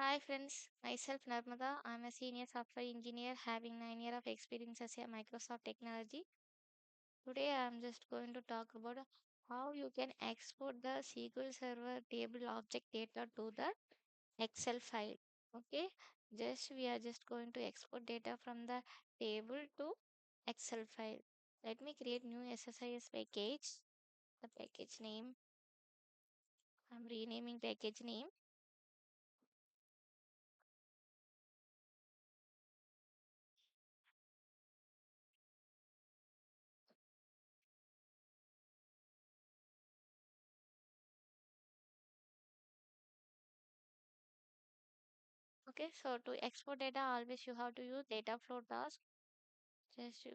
Hi friends, myself Narmada. I'm a senior software engineer having 9 years of experience as a Microsoft technology. Today I'm just going to talk about how you can export the SQL Server table object data to the Excel file. Okay, we are just going to export data from the table to Excel file. Let me create new SSIS package. The package name, I'm renaming package name. Okay, so to export data, always you have to use data flow task. Just you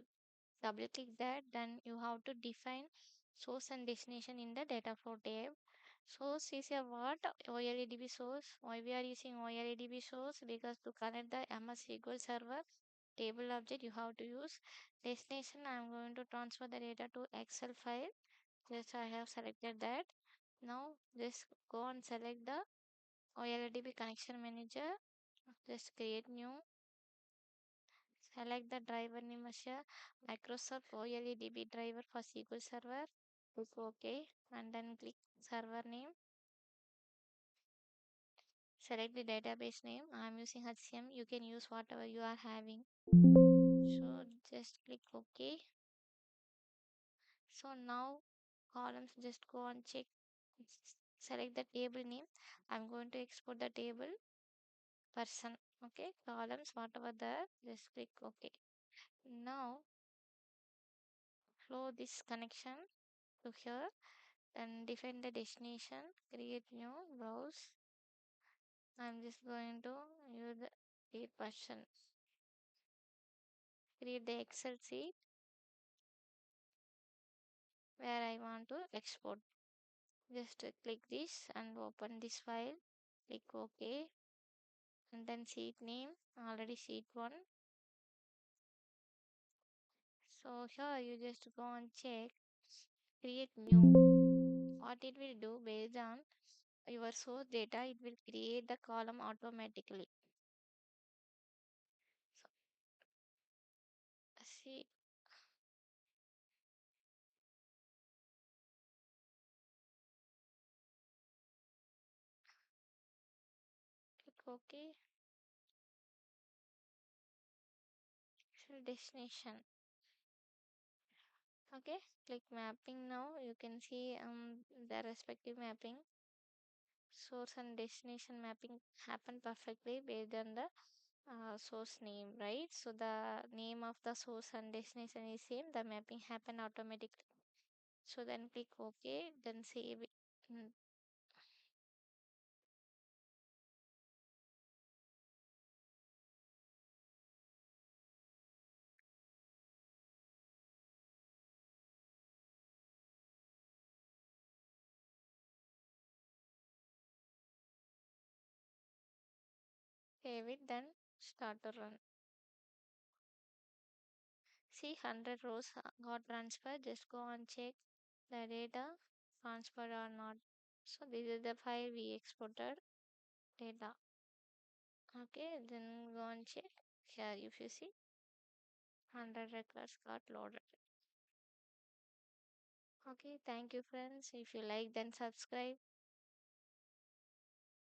double click that, then you have to define source and destination in the data flow tab. Source is a what? OLEDB source. Why we are using OLEDB source? Because to connect the MS SQL Server table object, you have to use destination. I am going to transfer the data to Excel file. Just I have selected that. Now just go and select the OLEDB connection manager. Just create new. Select the driver name as a Microsoft OLEDB driver for SQL Server. Click OK and then click server name. Select the database name. I am using HCM. You can use whatever you are having. So just click OK. So now columns just go and check. Select the table name. I'm going to export the table person. Okay, columns whatever there. Just click OK. Now flow this connection to here. And define the destination, create new browse. I'm just going to use the a person, create the Excel sheet where I want to export. Just click this and open this file. Click OK and then sheet name, already sheet 1. So here you just go and check, create new. What it will do based on your source data, it will create the column automatically. So see, click OK. So destination. Okay, click mapping now. You can see the respective mapping. Source and destination mapping happen perfectly based on the source name, right? So the name of the source and destination is same. The mapping happen automatically. So then click OK. Then save it. Save it. Then start to run. See 100 rows got transferred. Just go and check the data transferred or not. So this is the file we exported data. Okay, then go and check here. If you see 100 records got loaded. Okay, thank you friends. If you like, then subscribe.